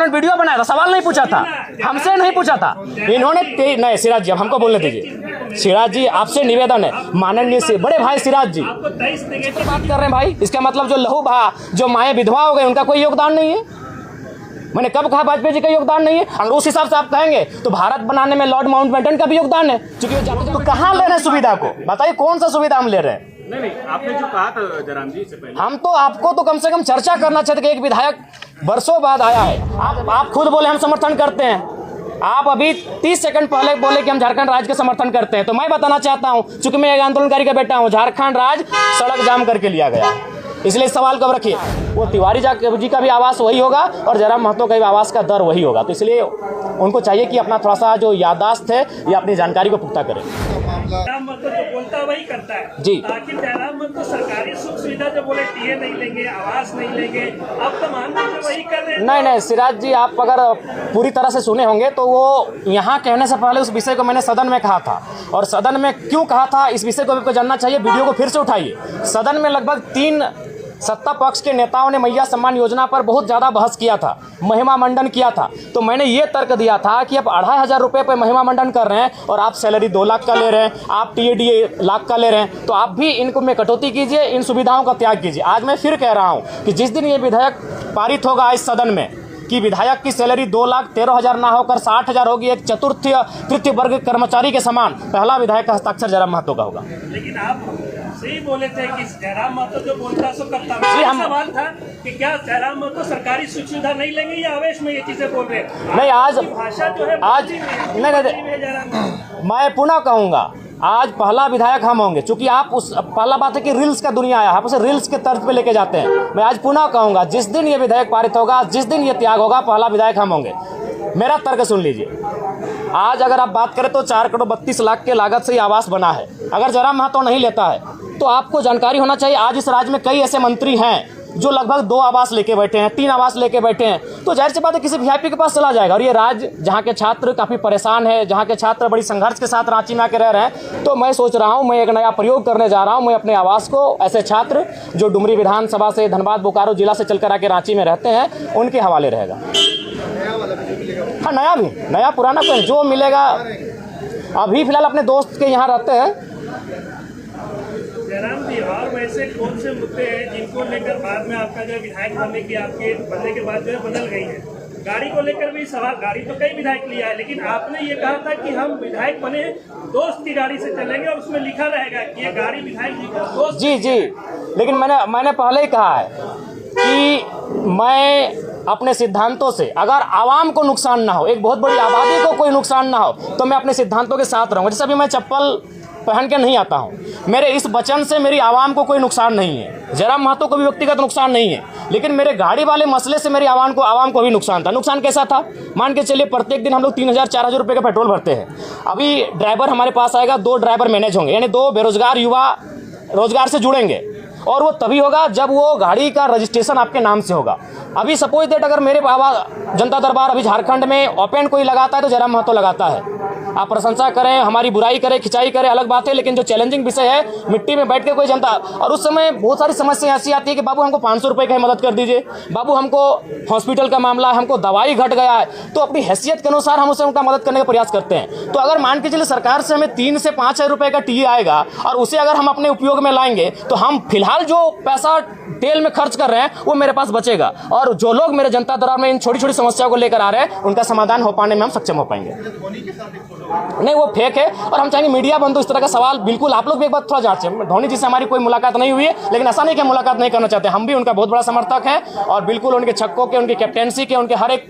Video बनाया था, सवाल नहीं पूछा था, हमसे नहीं पूछा था इन्होंने। नहीं सिराज जी, अब हमको बोलने दीजिए। सिराज जी आपसे निवेदन है, माननीय से बड़े भाई सिराज जी बात कर रहे हैं भाई, इसका मतलब जो लहू बहा, जो माएँ विधवा हो गए, उनका कोई योगदान नहीं है। मैंने कब कहा वाजपेयी जी का योगदान नहीं है? अगर उस हिसाब से आप कहेंगे तो भारत बनाने में लॉर्ड माउंटबेटन का भी योगदान है, क्योंकि तो कहाँ ले रहे हैं सुविधा को? बताइए कौन सा सुविधा हम ले रहे हैं? नहीं, आपने जो कहा था जयराम जी से पहले, हम तो आपको तो कम से कम चर्चा करना चाहते कि एक विधायक वर्षों बाद आया है। आप खुद बोले हम समर्थन करते हैं, आप अभी 30 सेकंड पहले बोले कि हम झारखंड राज्य का समर्थन करते हैं। तो मैं बताना चाहता हूं, चूंकि मैं एक आंदोलनकारी का बेटा हूं, झारखंड राज्य सड़क जाम करके लिया गया, इसलिए सवाल कब रखिए। वो तिवारी जी का भी आवास वही होगा और जयराम महतो का भी आवास का दर वही होगा। तो इसलिए उनको चाहिए कि अपना थोड़ा सा जो याददाश्त है या अपनी जानकारी को पुख्ता करें। जयराम महतो जो बोलता है वही करता है जी। ताकि जयराम महतो सरकारी सुख सुविधा जो बोले टीए नहीं लेंगे, आवास नहीं लेंगे, अब तो माननीय वही कर रहे हैं। नहीं सिराज जी, आप अगर पूरी तरह से सुने होंगे तो वो यहाँ कहने से पहले उस विषय को मैंने सदन में कहा था, और सदन में क्यों कहा था इस विषय को आपको जानना चाहिए। वीडियो को फिर से उठाइए। सदन में लगभग 3 सत्ता पक्ष के नेताओं ने मैया सम्मान योजना पर बहुत ज़्यादा बहस किया था, महिमा मंडन किया था। तो मैंने ये तर्क दिया था कि आप 2500 रुपये पर महिमा मंडन कर रहे हैं और आप सैलरी 2 लाख का ले रहे हैं, आप टीएडीए लाख का ले रहे हैं, तो आप भी इनको में कटौती कीजिए, इन सुविधाओं का त्याग कीजिए। आज मैं फिर कह रहा हूँ कि जिस दिन ये विधेयक पारित होगा इस सदन में कि विधायक की सैलरी 2,13,000 ना होकर 60,000 होगी, एक चतुर्थ तृतीय वर्ग कर्मचारी के समान, पहला विधायक का हस्ताक्षर जयराम महतो का होगा। लेकिन आप सही बोले थे कि जयराम महतो जो बोलता सो करता। सवाल था कि क्या जयराम महतो सरकारी सुख सुविधा नहीं लेंगे या आवेश में ये चीजें बोल रहे हैं? नहीं, आज भाषा जो है आज नहीं, मैं पुनः कहूँगा, आज पहला विधायक हम होंगे, चूंकि आप उस पहला बात है कि रील्स का दुनिया आया, आप उसे रील्स के तर्ज पे लेके जाते हैं। मैं आज पुनः कहूँगा, जिस दिन ये विधेयक पारित होगा, जिस दिन ये त्याग होगा, पहला विधायक हम होंगे। मेरा तर्क सुन लीजिए। आज अगर आप बात करें तो 4,32,00,000 के लागत से ये आवास बना है। अगर जयराम महतो नहीं लेता है तो आपको जानकारी होना चाहिए, आज इस राज्य में कई ऐसे मंत्री हैं जो लगभग 2 आवास लेके बैठे हैं, 3 आवास लेके बैठे हैं। तो जाहिर सी बात है किसी वीआईपी के पास चला जाएगा। और ये राज्य जहाँ के छात्र काफ़ी परेशान है, जहाँ के छात्र बड़ी संघर्ष के साथ रांची में आकर रह रहे हैं, तो मैं सोच रहा हूँ, मैं एक नया प्रयोग करने जा रहा हूँ। मैं अपने आवास को ऐसे छात्र जो डुमरी विधानसभा से, धनबाद बोकारो जिला से चलकर आके रांची में रहते हैं, उनके हवाले रहेगा। हाँ, नया भी, नया पुराना कोई जो मिलेगा। अभी फिलहाल अपने दोस्त के यहाँ रहते हैं। जयराम जी, और वैसे कौन से मुद्दे हैं जिनको लेकर बाद में आपका जो विधायक बनने के बाद जो है बदल गई है? गाड़ी को लेकर भी सवाल, गाड़ी तो कई विधायक लिया है, लेकिन आपने ये कहा था कि हम विधायक बने दोस्त की गाड़ी से चलेंगे और उसमें लिखा रहेगा कि ये गाड़ी विधायक जी का दोस्त। जी, लेकिन मैंने पहले ही कहा है कि मैं अपने सिद्धांतों से, अगर आवाम को नुकसान ना हो, एक बहुत बड़ी आबादी को कोई नुकसान ना हो, तो मैं अपने सिद्धांतों के साथ रहूँगा। जैसे अभी मैं चप्पल पहन के नहीं आता हूँ, मेरे इस वचन से मेरी आवाम को कोई नुकसान नहीं है, जयराम महतो को भी व्यक्तिगत नुकसान नहीं है, लेकिन मेरे गाड़ी वाले मसले से मेरी आवाम को भी नुकसान था। नुकसान कैसा था? मान के चलिए प्रत्येक दिन हम लोग 3,000-4,000 रुपये का पेट्रोल भरते हैं। अभी ड्राइवर हमारे पास आएगा, 2 ड्राइवर मैनेज होंगे, यानी 2 बेरोजगार युवा रोजगार से जुड़ेंगे, और वो तभी होगा जब वो गाड़ी का रजिस्ट्रेशन आपके नाम से होगा। अभी सपोज दैट अगर मेरे जनता दरबार अभी झारखंड में ओपन कोई लगाता है तो जयराम महतो लगाता है। आप प्रशंसा करें, हमारी बुराई करें, खिंचाई करें, अलग बात है, लेकिन जो चैलेंजिंग विषय है, मिट्टी में बैठ के कोई जनता, और उस समय बहुत सारी समस्या ऐसी आती है कि बाबू हमको 500 रुपये की मदद कर दीजिए, बाबू हमको हॉस्पिटल का मामला है, हमको दवाई घट गया है, तो अपनी हैसियत के अनुसार हम उसे उनका मदद करने का प्रयास करते हैं। तो अगर मान के चलिए सरकार से हमें 3 से 5 हज़ार रुपये का टीए आएगा और उसे अगर हम अपने उपयोग में लाएंगे तो हम फिलहाल जो पैसा तेल में खर्च कर रहे हैं वो मेरे पास बचेगा, और जो लोग मेरे जनता दरबार में इन छोटी छोटी समस्याओं को लेकर आ रहे हैं उनका समाधान हो पाने में हम सक्षम हो पाएंगे। नहीं, वो फेक है, और हम चाहेंगे मीडिया बंधु इस तरह का सवाल बिल्कुल, आप लोग भी एक बात थोड़ा जांचें। धोनी जी से हमारी कोई मुलाकात नहीं हुई है, लेकिन ऐसा नहीं कि मुलाकात नहीं करना चाहते, हम भी उनका बहुत बड़ा समर्थक हैं, और बिल्कुल उनके छक्कों के, उनकी कैप्टेंसी के, उनके हर एक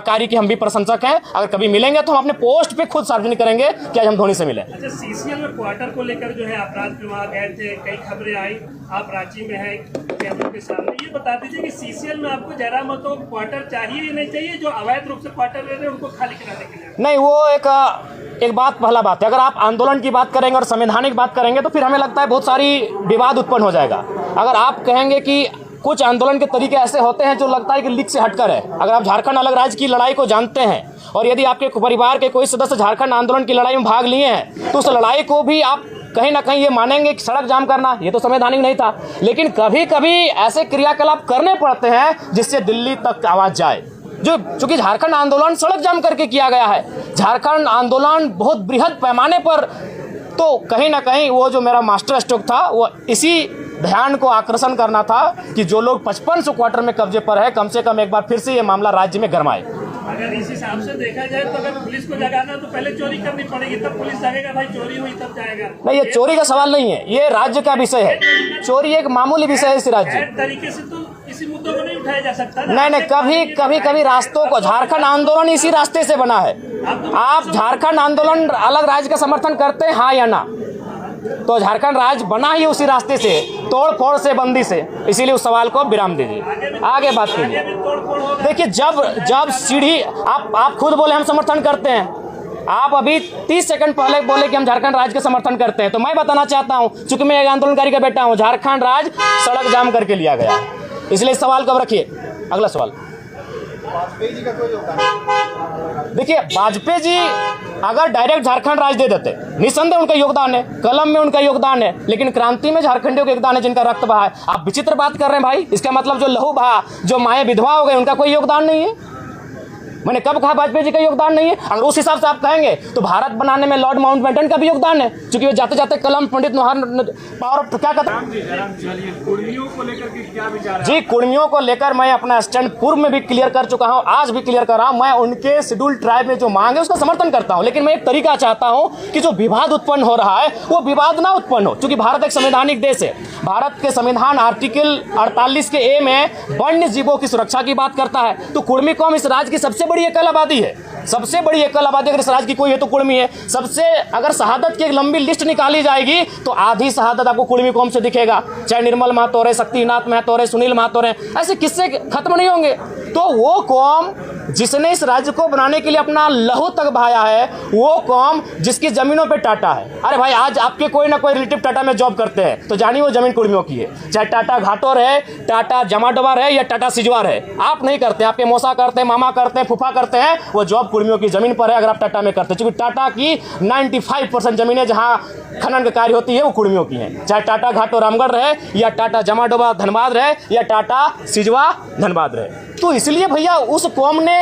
कार्य की हम भी प्रशंसक हैं। अगर कभी मिलेंगे तो हम अपने पोस्ट पे खुद सार्वजनिक करेंगे कि आज हम धोनी से मिले। अच्छा, सीसीएल में क्वार्टर को लेकर जो है अपराध विभाग गए थे, कई खबरें आई, आप रांची में हैं कैमरों के सामने, ये बता दीजिए कि सीसीएल में आपको जयराम महतो क्वार्टर चाहिए या नहीं चाहिए? जो अवैध रूप से क्वार्टर ले रहे हैं उनको खाली कराने के लिए? नहीं, वो एक बात, पहला बात है, अगर आप आंदोलन की बात करेंगे और संवैधानिक बात करेंगे तो फिर हमें लगता है बहुत सारी विवाद उत्पन्न हो जाएगा। अगर आप कहेंगे कि कुछ आंदोलन के तरीके ऐसे होते हैं जो लगता है कि लीक से हटकर है, अगर आप झारखंड अलग राज्य की लड़ाई को जानते हैं और यदि आपके परिवार के कोई सदस्य झारखंड आंदोलन की लड़ाई में भाग लिए हैं तो उस लड़ाई को भी आप कहीं ना कहीं ये मानेंगे कि सड़क जाम करना ये तो संवैधानिक नहीं था, लेकिन कभी कभी ऐसे क्रियाकलाप करने पड़ते हैं जिससे दिल्ली तक आवाज़ जाए। जो चूंकि झारखंड आंदोलन सड़क जाम करके किया गया है, झारखंड आंदोलन बहुत बृहद पैमाने पर, तो कहीं ना कहीं वो जो मेरा मास्टर स्ट्रोक था वो इसी ध्यान को आकर्षण करना था कि जो लोग 5500 क्वार्टर में कब्जे पर है, कम से कम एक बार फिर से ये मामला राज्य में गरमाए। अगर इस हिसाब से देखा जाए तो अगर पुलिस को जगाना तो पहले चोरी करनी पड़ेगी, तब पुलिस जगेगा, भाई चोरी हुई तब जाएगा। नहीं, ये चोरी का सवाल नहीं है, ये राज्य का विषय है। चोरी एक मामूली विषय है इस राज्य। तरीके से तो इसी मुद्दों को नहीं उठाया जा सकता ना। नहीं, कभी रास्तों को, झारखंड आंदोलन इसी रास्ते से बना है। आप झारखंड आंदोलन अलग राज्य का समर्थन करते हैं, हाँ या ना? तो झारखंड राज्य बना ही उसी रास्ते से, तोड़ फोड़ से, बंदी से। इसीलिए उस सवाल को विराम दीजिए, आगे बात कीजिए। देखिए, जब सीढ़ी आप खुद बोले हम समर्थन करते हैं, आप अभी 30 सेकंड पहले बोले कि हम झारखंड राज्य का समर्थन करते हैं, तो मैं बताना चाहता हूं, चूंकि मैं एक आंदोलनकारी का बेटा हूं, झारखंड राज्य सड़क जाम करके लिया गया, इसलिए इस सवाल को अब रखिए। अगला सवाल, वाजपेयी जी का कोई योगदान? देखिए, वाजपेयी जी अगर डायरेक्ट झारखंड राज्य दे देते, निस्संदेह उनका योगदान है, कलम में उनका योगदान है, लेकिन क्रांति में झारखंडियों का योगदान है जिनका रक्त बहा है। आप विचित्र बात कर रहे हैं भाई। इसका मतलब जो लहू बहा, जो माएँ विधवा हो गए, उनका कोई योगदान नहीं है? मैंने कब कहा वाजपेयी जी का योगदान नहीं है? अगर उस हिसाब से आप कहेंगे तो भारत बनाने में लॉर्ड माउंटबेटन का भी योगदान है, क्योंकि वो जाते जाते कलम पंडित पावर क्या कहते हैं। कुर्मियों को लेकर के क्या विचार है? जी, कुर्मियों को लेकर मैं अपना स्टैंड पूर्व में भी क्लियर कर चुका हूं, आज भी क्लियर कर रहा हूं। मैं उनके शेड्यूल ट्राइब में जो मांग है उसका समर्थन करता हूं, लेकिन मैं एक तरीका चाहता हूं कि जो विवाद उत्पन्न हो रहा है वो विवाद ना उत्पन्न हो, क्योंकि भारत एक संवैधानिक देश है। भारत के संविधान आर्टिकल 48 के ए में वन्य जीवों की सुरक्षा की बात करता है। तो कुर्मी कौम इस राज्य की सबसे बड़ी एकल आबादी है, सबसे बड़ी एकल आबादी अगर इस राज्य की कोई है तो कुर्मी है। सबसे, अगर शहादत की एक लंबी लिस्ट निकाली जाएगी तो आधी शहादत आपको कुर्मी कौम से दिखेगा, चाहे निर्मल महतो रहे, शक्तिनाथ महतो रहे, सुनील महतो रहे, ऐसे किस्से खत्म नहीं होंगे। तो वो कौम जिसने इस राज्य को बनाने के लिए अपना लहू तक बहाया है, वो कौम जिसकी जमीनों पे टाटा है। अरे भाई, आज आपके कोई ना कोई रिलेटिव टाटा में जॉब करते हैं, तो जानिए वो जमीन कुर्मियों की है, चाहे टाटा घाटोर है, टाटा जमाडोबा है या टाटा सिजवार है। आप नहीं करते, आपके मौसा करते हैं, मामा करते हैं, फूफा करते हैं, वो जॉब कुर्मियों की जमीन पर है। अगर आप टाटा में करते हैं, क्योंकि टाटा की 95% जमीनें जहाँ खनन का कार्य होती है वो कुर्मियों की हैं, चाहे टाटा घाटो रामगढ़ रहे या टाटा जमाडोबा धनबाद रहे या टाटा सिजवा धनबाद रहे। तो इसलिए भैया उस कौम ने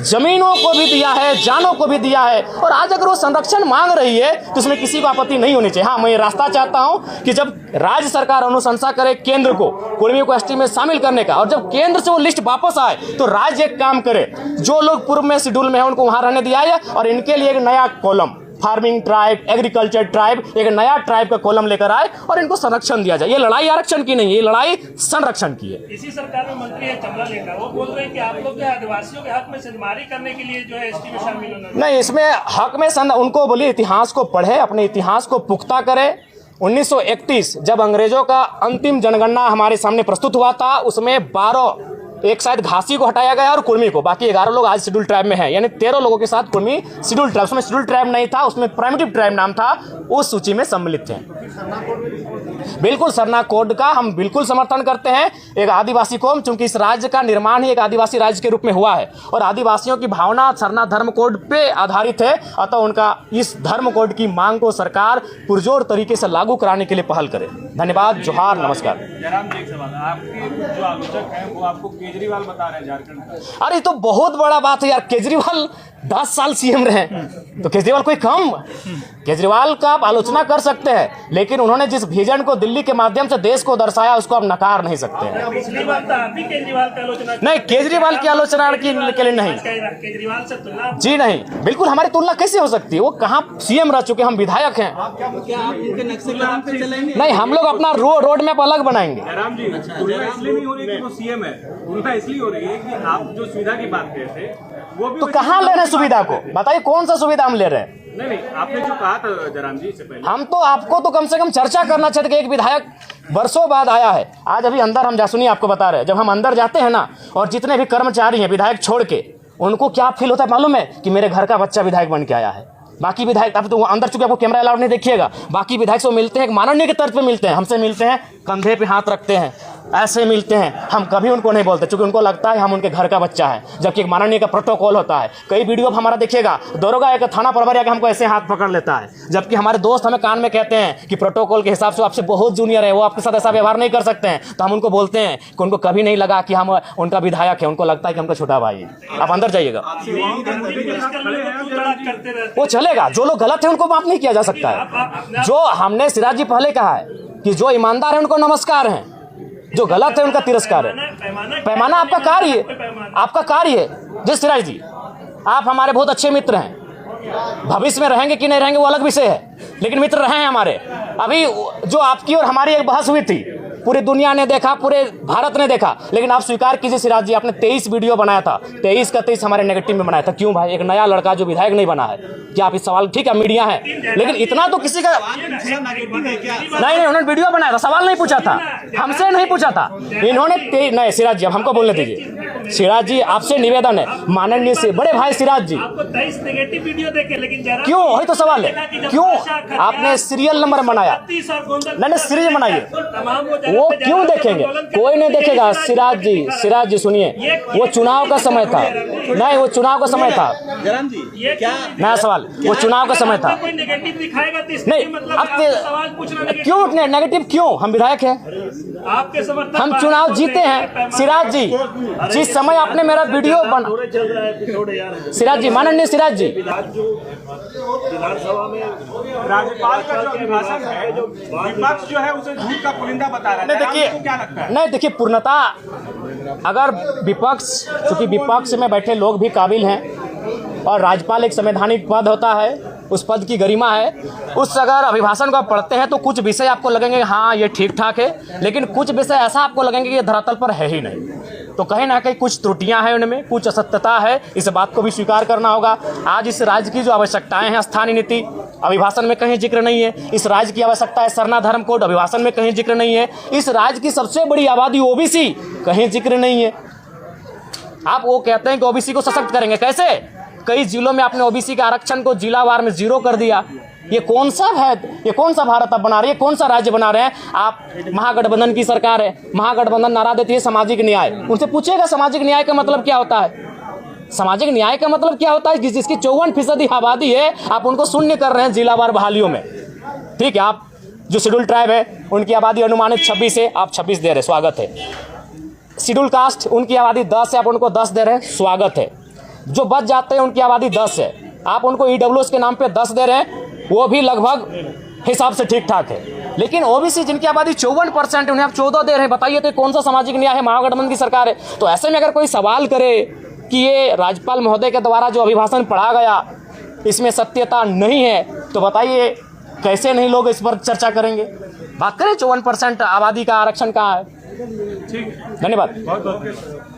जमीनों को भी दिया है, जानों को भी दिया है, और आज अगर वो संरक्षण मांग रही है तो उसमें किसी को आपत्ति नहीं होनी चाहिए। हाँ, मैं ये रास्ता चाहता हूं कि जब राज्य सरकार अनुशंसा करे केंद्र को कुर्मियों को एसटी में शामिल करने का, और जब केंद्र से वो लिस्ट वापस आए तो राज्य एक काम करे, जो लोग पूर्व में शेड्यूल में है उनको वहां रहने दिया है, और इनके लिए एक नया column, farming tribe, agriculture tribe, एक नया ट्राइब का कॉलम लेकर आए और इनको संरक्षण दिया जाए। ये लड़ाई आरक्षण की नहीं है, ये लड़ाई संरक्षण की है। इसी सरकार में मंत्री है चमला लेखा, वो बोल रहे हैं कि आप लोग जो है आदिवासियों के हक में सिंधमारी करने के लिए जो है एसटी में शामिल होना। नहीं, इसमें हक में उनको बोलिए इतिहास को पढ़े, अपने इतिहास को पुख्ता करे। 1931 जब अंग्रेजों का अंतिम जनगणना हमारे सामने प्रस्तुत हुआ था, उसमें 12, एक शायद घासी को हटाया गया और कुर्मी को, बाकी 11 लोग आज शेड्यूल ट्राइब में हैं, यानी 13 लोगों के साथ कुर्मी शेड्यूल ट्राइब, उसमें शेड्यूल ट्राइब नहीं था, उसमें प्राइमिटिव ट्राइब नाम था, उस सूची में सम्मिलित थे। बिल्कुल, सरना कोड का हम बिल्कुल समर्थन करते हैं। एक आदिवासी कौम, चूंकि इस राज्य का निर्माण ही एक आदिवासी राज्य के रूप में हुआ है और आदिवासियों की भावना सरना धर्म कोड पे आधारित है, अतः उनका इस धर्म कोड की मांग को सरकार पुरजोर तरीके से लागू कराने के लिए पहल करे। धन्यवाद, जोहार, नमस्कार। जयराम जी, एक सवाल, आपके जो आलोचक हैं वो आपको केजरीवाल बता रहे हैं झारखंड का। अरे तो बहुत बड़ा बात है यार, केजरीवाल 10 साल सीएम रहे, तो केजरीवाल कोई कम? केजरीवाल का आप आलोचना कर सकते हैं, लेकिन उन्होंने जिस विजन को दिल्ली के माध्यम से देश को दर्शाया उसको आप नकार नहीं सकते हैं। पिछली बार तो आप भी केजरीवाल की आलोचना नहीं, केजरीवाल की आलोचना के लिए नहीं, केजरीवाल से तुलना जी नहीं, बिल्कुल हमारी तुलना कैसे हो सकती है? वो कहाँ सीएम रह चुके, हम विधायक हैं। नहीं, हम लोग अपना रोड मैप अलग बनाएंगे। जयराम जी, तुलना इसलिए नहीं हो रही कि वो सीएम है, तुलना इसलिए हो रही है कि आप जो सुविधा की बात कर रहे थे वो भी तो कहाँ ले रहे हैं सुविधा को? बताइए कौन सा सुविधा हम ले रहे हैं? नहीं, आपने जो कहा था जयराम जी इससे पहले, हम तो आपको तो कम से कम चर्चा करना चाहते कि एक विधायक वर्षों बाद आया है। आज अभी अंदर हम सुनिए आपको बता रहे हैं, जब हम अंदर जाते हैं ना, और जितने भी कर्मचारी हैं विधायक छोड़ के, उनको क्या फील होता है मालूम है? कि मेरे घर का बच्चा विधायक बन के आया है। बाकी विधायक, अब तो अंदर चुके आपको कैमरा अलाउड नहीं देखिएगा, बाकी विधायक से मिलते हैं एक माननीय के तर्ज पे मिलते हैं, हमसे मिलते हैं, कंधे पे हाथ रखते हैं, ऐसे मिलते हैं, हम कभी उनको नहीं बोलते, क्योंकि उनको लगता है हम उनके घर का बच्चा है, जबकि एक माननीय का प्रोटोकॉल होता है। कई वीडियो हमारा देखिएगा, दरोगा एक थाना प्रभारी आके हमको ऐसे हाथ पकड़ लेता है, जबकि हमारे दोस्त हमें कान में कहते हैं कि प्रोटोकॉल के हिसाब से आपसे बहुत जूनियर है, वो आपके साथ ऐसा व्यवहार नहीं कर सकते हैं। तो हम उनको बोलते हैं कि उनको कभी नहीं लगा कि हम उनका विधायक है, उनको लगता है कि हमको छोटा भाई है। आप अंदर जाइएगा, वो चलेगा। जो लोग गलत है उनको माफ नहीं किया जा सकता है। जो हमने सिराज जी पहले कहा है कि जो ईमानदार है उनको नमस्कार है, जो गलत है उनका तिरस्कार है। पैमाना आपका कार्य है, आपका कार्य है। जिस सिराज जी, आप हमारे बहुत अच्छे मित्र हैं, भविष्य में रहेंगे कि नहीं रहेंगे वो अलग विषय है, लेकिन मित्र रहे हैं हमारे। अभी जो आपकी और हमारी एक बहस हुई थी, पूरी दुनिया ने देखा, पूरे भारत ने देखा, लेकिन आप स्वीकार कीजिए सिराज जी, आपने 23 वीडियो बनाया था, 23 का 23 हमारे नेगेटिव में बनाया था। क्यों भाई? एक नया लड़का जो विधायक नहीं बना है, क्या आप इस सवाल, ठीक है मीडिया है, लेकिन इतना तो किसी का नहीं, उन्होंने वीडियो बनाया था, सवाल नहीं पूछा था, हमसे नहीं पूछा था इन्होंने। नहीं सिराज जी, अब हमको बोलने दीजिए। सिराज जी, आपसे निवेदन है, माननीय से बड़े भाई सिराज जी, क्यों? वही तो सवाल है, क्यों आपने सीरियल नंबर बनाया? नहीं सीरीज बनाइए, वो क्यों देखेंगे? कोई नहीं देखेगा। सिराज जी सुनिए, वो चुनाव का समय था, नहीं वो चुनाव का समय था, नया सवाल, वो चुनाव का समय था। नहीं अब क्यों उठने नेगेटिव, क्यों? हम विधायक हैं, हम चुनाव जीते हैं। सिराज जी, जिस समय आपने मेरा वीडियो बना, सिराज जी, माननीय सिराज जी, राज्यपाल का जो अभिभाषण है, विपक्ष जो है उसे झूठ का पुलिंदा बता रहा है। क्या लगता है? नहीं देखिए, पूर्णता अगर विपक्ष, चूंकि विपक्ष में बैठे लोग भी काबिल हैं और राज्यपाल एक संवैधानिक पद होता है, उस पद की गरिमा है, उस अगर अभिभाषण को आप पढ़ते हैं तो कुछ विषय आपको लगेंगे हाँ ये ठीक ठाक है, लेकिन कुछ विषय ऐसा आपको लगेंगे कि ये धरातल पर है ही नहीं। तो कहीं ना कहीं कुछ त्रुटियां हैं उनमें, कुछ असत्यता है, इस बात को भी स्वीकार करना होगा। आज इस राज्य की जो आवश्यकताएं हैं, स्थानीय नीति अभिभाषण में कहीं जिक्र नहीं है। इस राज्य की आवश्यकता है सरना धर्म कोड, अभिभाषण में कहीं जिक्र नहीं है। इस राज्य की सबसे बड़ी आबादी ओबीसी, कहीं जिक्र नहीं है। आप वो कहते हैं कि ओबीसी को सशक्त करेंगे, कैसे? कई जिलों में आपने ओबीसी के आरक्षण को जिलावार में 0 कर दिया। ये कौन सा है? ये कौन सा भारत आप बना रहे हैं? कौन सा राज्य बना रहे हैं आप? महागठबंधन की सरकार है, महागठबंधन नारा देती है सामाजिक न्याय। उनसे पूछेगा सामाजिक न्याय का मतलब क्या होता है? सामाजिक न्याय का मतलब क्या होता है? जिसकी 54% आबादी है, आप उनको शून्य कर रहे हैं जिलावार बहालियों में। ठीक है, आप जो शेड्यूल ट्राइब है उनकी आबादी अनुमानित 26 है, आप 26 दे रहे, स्वागत है। शेड्यूल कास्ट उनकी आबादी 10 है, आप उनको 10 दे रहे हैं, स्वागत है। जो बच जाते हैं उनकी आबादी 10 है, आप उनको ईडब्ल्यूएस के नाम पे 10 दे रहे हैं, वो भी लगभग हिसाब से ठीक ठाक है। लेकिन ओबीसी जिनकी आबादी 54% है, उन्हें आप 14 दे रहे हैं। बताइए तो कौन सा सामाजिक न्याय है? महागठबंधन की सरकार है। तो ऐसे में अगर कोई सवाल करे कि ये राज्यपाल महोदय के द्वारा जो अभिभाषण पढ़ा गया इसमें सत्यता नहीं है, तो बताइए कैसे नहीं लोग इस पर चर्चा करेंगे? बात करें 54% आबादी का आरक्षण कहाँ है? ठीक, धन्यवाद। बहुत बहुत